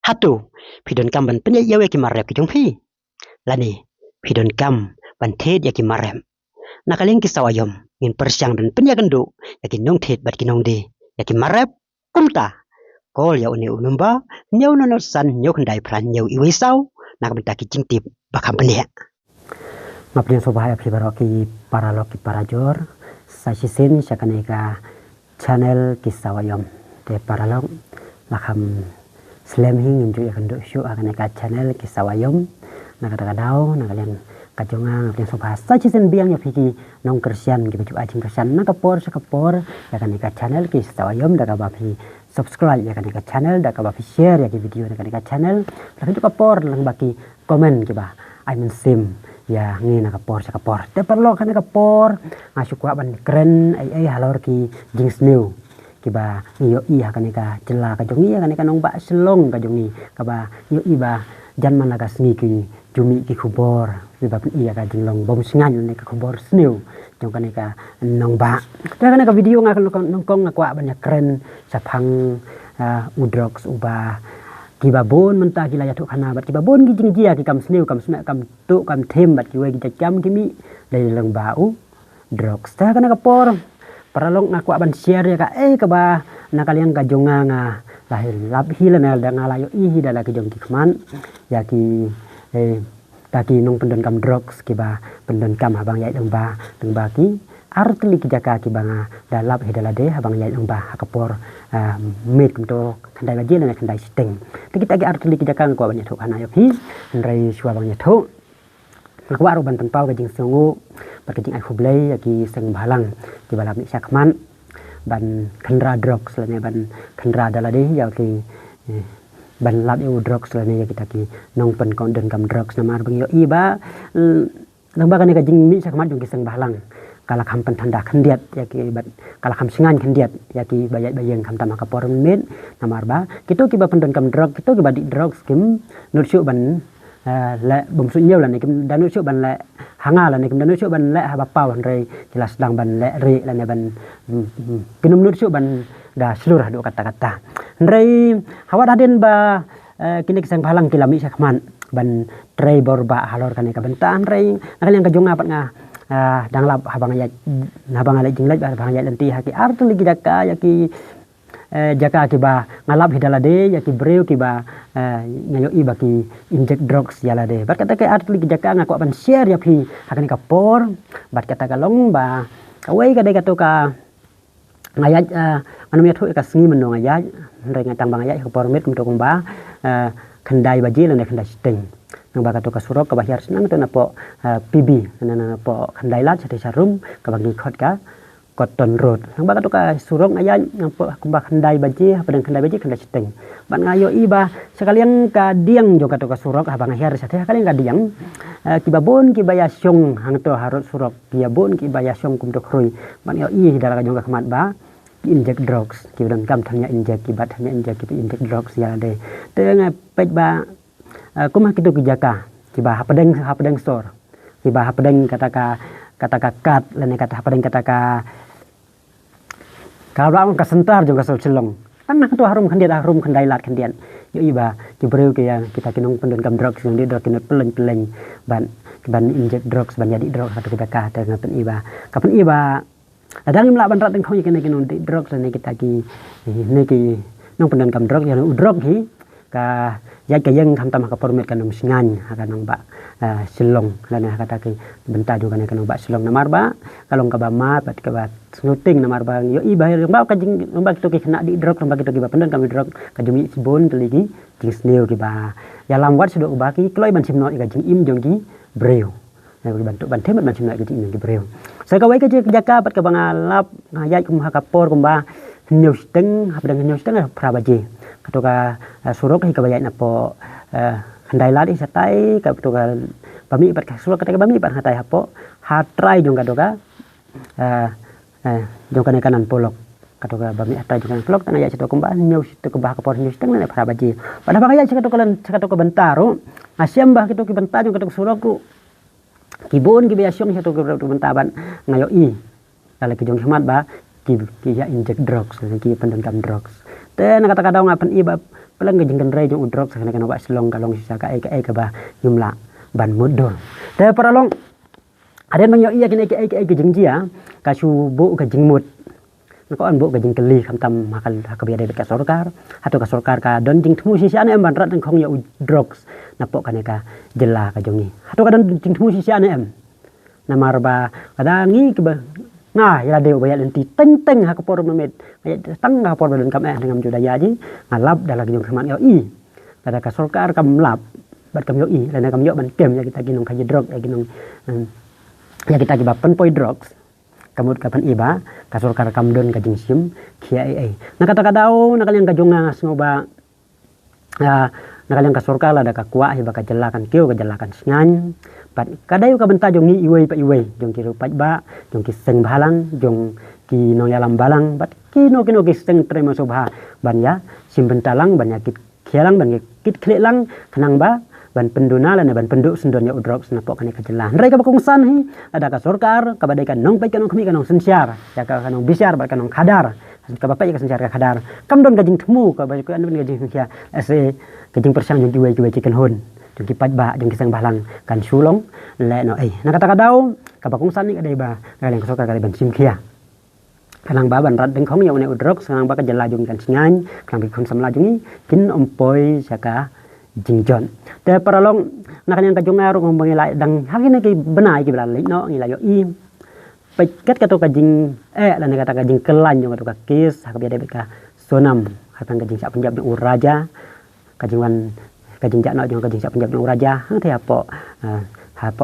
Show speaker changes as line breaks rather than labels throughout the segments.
hatu pidon kam ban penya yawe ki marep ki jong phi lani pidon kam ban thet ya ki marem nakaleng ki sawayom ngin persyang dan penya gendo ya ki nong thet bat ki nong de ya ki marep kumta kol ya une unumba nyau nono san nyau kendai pran nyau iwe sau nak benta ki cingtip bakam penya ngaplin sobaya phi baroki paraloki parajor sasisin sakaneka channel kisawayom de paralog lakam slam hing nju ya kendo syu akaneka channel kisawayom nakadakadaw nakalian kajonga ngaplin sobaya sasisin biang ya phi nong kersian ki baju ajing kersian nakapor sakapor ya kaneka channel kisawayom daga bapi subscribe ya kaneka channel daga bapi share ya ki video kaneka channel lakin juga por lang baki komen ki ba I mean sim ya ngi nakapor sakapor te perlo kaneka por ngasukwa ban keren ai halor ki jings new kiba yo i kaneka jela ka jongi ya kaneka nong ba selong ka jongi kaba yo i ba jan managa sngi ki jumi ki khubor kiba iya ka jinglong bom singan ne ka khubor snew jong kaneka nong ba te kaneka video nongkong ngakwa banyak keren sapang udrox uba kiba bon mentah gila yatuk khana bat kiba bon gijing jia ki kam snew kam sna kam tu kam them bat ki we gi jam kimi dai leng bau drox ta kana kapor paralong ngaku ban share ya ka ka ba nakaliang ka jonga nga lahir lab hilana da ngalayo ihi dala ki jong ki khman ya ki taki nong pendon kam drox kiba pendon kam abang yai deng ba ki artli ki jaka ki banga dalap hidala de abang yai deng ba kapor mit kumto kandai baje na kandai siteng kita gi artli ki jaka ko banyak thuk ana yo hi rai suwa banyak thuk ko aro ban pau ka jing sungu pat ka jing ai khublei ya ki seng balang ki balam ni sakman ban khandra drox lane ban khandra dala de ya ki ban lab eu drox lane ya kita ki nong pen kon den kam drox namar bang yo iba nang ba ka jing mi sakman jung ki seng balang kala kam pentanda khendiat ya ki bat kala kam singan khendiat ya ki bayat bayeng kam tama kapor mit namar ba kitu ki ba pendon kam drog kitu ki ba di drog skim nur syu ban la bum su nyeu la ni kim dan nur syu ban la hanga la ni kim dan nur syu ban la ha ba pau re jelas dang ban la re la ne ban kinum nur syu ban da seluruh do kata-kata re hawa daden ba kini kisang phalang kilami sakman ban trei borba halor kan ka bentan re nakaliang ka jonga pat nga dang lab habang ayat jinglaj habang ayat lenti haki artu lagi daka yaki jaka kiba ngalap hidala de yaki breu kiba ngayo iba ki inject drugs yala de bat kata ke artu lagi jaka ngaku apan share ya phi hakani kapor bat kata kalong ba kawai ka de ka to ka ngayat anu ya thu ka sngi menong ayat re ngatang bang ayat kapor mit kumto kumba kendai baji lan kendai sting nang baka to ka surok ka bahyar senang to na po PB na po khandai lat sa sarum ka bagi khot ka Cotton Road nang baka to ka surok ayan nang po kumba khandai baji padang khandai baji khandai siteng ban ngayo iba sekalian ka diang jo ka to ka surok habang ahyar sa te kalian ka diang kibabon kibaya syong hang to harut surok kibabon kibaya syong kum to krui ban yo i dara ka jong ka khmat ba inject drugs kibdan kam thanya inject kibat thanya inject inject drugs ya de te ngai pej ba kumah kitu kijaka kiba hapadeng store kiba hapadeng kataka kat lene kata hapadeng kataka kalau ka sentar juga sol celong tanah tu harum khandai lat khandian yo iba kibreu ke yang kita kinong pendon kam drugs yang di drug kinot peleng ban inject drugs ban jadi drugs atau kijaka te ngapen iba kapan iba adang imla ban rat teng khoi kene kinong di drugs lene kita ki ne ki nong pendon kam drugs yang drug hi ka ya kayeng kam tamah kapor met kanong singan akan ba silong lana kata ki benta juga kanong ba silong namar ba kalong ka ba ma pat ka ba snuting namar ba yo i bahir ba ka jing ba to ki kena di drog ba to ki ba pendon kami drog ka jumi bon teligi jing sneu ki ba ya lam wat sedok ba ki kloi ban simno ka jing im jong ki breu ya ki bantu ban themat ban simno ki jing ki breu saya ka wai ka jaka pat ka bangalap ngayat kum ha kapor kum ba nyau steng ha pedang nyau steng pra baje katoka surok hi kabayat na po handai ladi satai ka katoka bami pat surok kata bami pat hatai hapo hatrai jong katoka jong kanan polok katoka bami hatrai jong kanan polok tang ayat situ kumba nyau situ ke bah kapor nyau steng na pra baji pada bagaya katoka bentaro asyam bah katoka bentar jong katoka surok ku kibon kibiasyong situ ke bentaban ngayo i kala ki jong hmat ba ki ya inject drugs ki pendengam drugs te na kata-kata ngapan iba pelang gajing kan ray jong udrok sakana kana ba selong kalong sisa ka ai ka ba jumla ban mudul te paralong ada bang yo iya kini ai gajing jia ka subu gajing mut ko an bu gajing keli kam tam hakal hakabiya de ka sorkar atau ka sorkar ka don jing temu sisi ane em ban rat khong ya udrok napok kana ka jela ka jongi atau ka don jing temu sisi ane em namar ba kada ngi ke ba nah ya de ba ya lenti teng hakapor memet tang hakapor ba kam dengan judaya ji ngalap dalam jong keman yo i kada ka sorkar kam lap bat kam yo i lana kam yo ban kem ya kita ginong ka drog ya ginong ya kita giba pen poi drugs kamut kapan iba kasur kar kamdon ka jingsim kia ai na kata kadao na kalian ka jonga ngoba na kalian kasur kala da ka kuah iba ka jelakan kio ka jelakan sngan pat kadayo ka benta jongi iwei pa iwei jong ki rupat ba jong ki seng balang jong ki no yalam balang bat kino ki seng tremo sobha ban ya sim bentalang ban ya kit kialang ban kit klelang kanang ba ban penduna lan ban penduk sendonnya udrok senapok kane kajelah ndrai ka bakungsan hi ada ka sorkar ka badai kan nong pai kanong khmi kanong sensiar ya ka kanong bisyar ba kanong kadar ka bapai ka sensiar ka kadar kamdon gajing temu ka ba kan gajing kia ase gajing persang jong kiwe chicken hon jong kipat ba jong kisang balang kan sulong le no ai na kata kadau ka bakungsan ni kadai ba kalian ka sorkar kadai ban sim kia kanang ba ban rat deng khong ya une udrok sangang ba ka jelah jong kan singan kanang bi khon samla jongi kin ompoi saka jingjon te paralong nak yang kajong aro ngomong ilai dang hakin ki benai ki belali no ngila yo i pekat kato kajing lan kata kajing kelan jong kato kis hak biade beka sonam hatang kajing sak penjab jong uraja kajing wan kajing jak no jong kajing sak penjab jong uraja hang te apo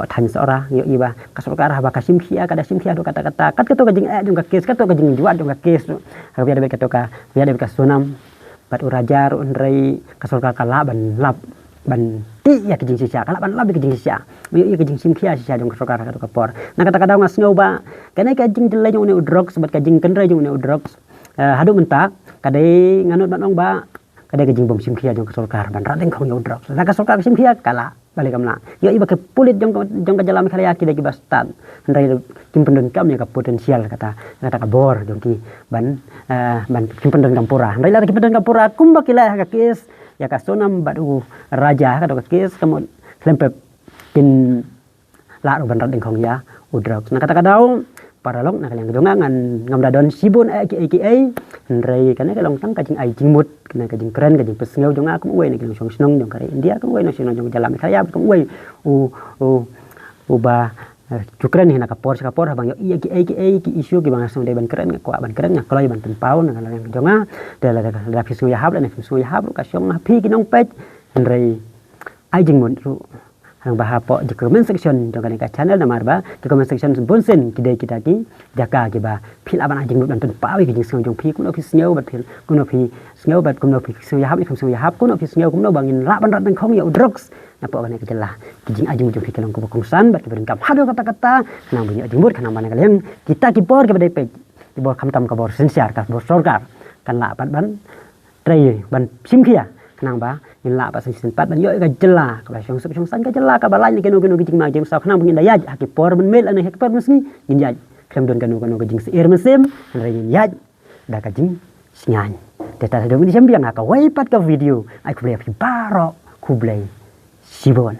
tan seora yo i ba kasur ka arah ba kasim khia kada sim khia do kata-kata kat kato kajing jong kis kato kajing juat jong kis hak biade beka to ka biade beka sonam bat uraja ru ndrai kasur ka kala ban lap ban ti ya kejing sisa kala ban lap kejing sisa yo i kejing sim khia sisa jong kasur ka ka por na kata kadang ngas ngoba kana kejing delay jong ne udrok sebat kejing kendrai jong ne udrok hadu mentak kadai nganut banong ba kadai kejing bom sim khia jong kasur ka ban radeng khong yo udrok na kasur ka sim khia kala balik kamna yo i ba ke pulit jong ka jalam khaya ki dagi bastan ndrai timpendon kam ya ka potensial kata ka bor jong ki ban timpendon kampura ndai la timpendon kampura kumba kila ka kis ya ka sonam badu raja ka kis kamu lempe pin la ro ban radeng khong ya udrok na kata kadau paralong na kalian gedonga ngam dadon sibun aki ndrai kana kalong tang kajing ai jingmut kana kajing keren kajing pesngeu jong aku we ni kalong song snong jong kare india kan we no sino jong jalam khaya kan we u ba cukren hina kapor bang yo iya ki isu ki bang song de ban keren ko ban keren kalau ban tempau na kalian gedonga da fisu ya hab la fisu ya hab ka song pi ki nong pet ndrai ai jingmut ru hang bahapo di comment section jong ka channel na marba di comment section bonsen kidai kita ki jaka ki ba phil aban ajing dan ten pawi ki jing jong phi kuno phi sneu bat phil kuno phi sneu bat kuno phi sneu ya hab ni sneu ya hab kuno phi sneu kuno bangin la ban rat dan khong ya udrox na po ban ka jelah ki jing ajing jong phi kalong ko kongsan bat ki berengkap hado kata-kata kana bunyi ajing mut kana ban kalian kita ki por ki badai pe di bawah kamtam ka bor sensiar ka bor sorkar kan la ban trai ban sim khia kanang ba in la pa sa pat ban yo ka jela ka syong syong san ka jela ka balai ni kenu gijing ma jeng sa kanang bungin dayaj aki por ben mel ane hek por mesni ngin yaj klem don kanu gijing seir mesim re ngin yaj da ka jing snyan teta do ni sembiang ka wai pat ka video ai ku blai baro ku blai sibon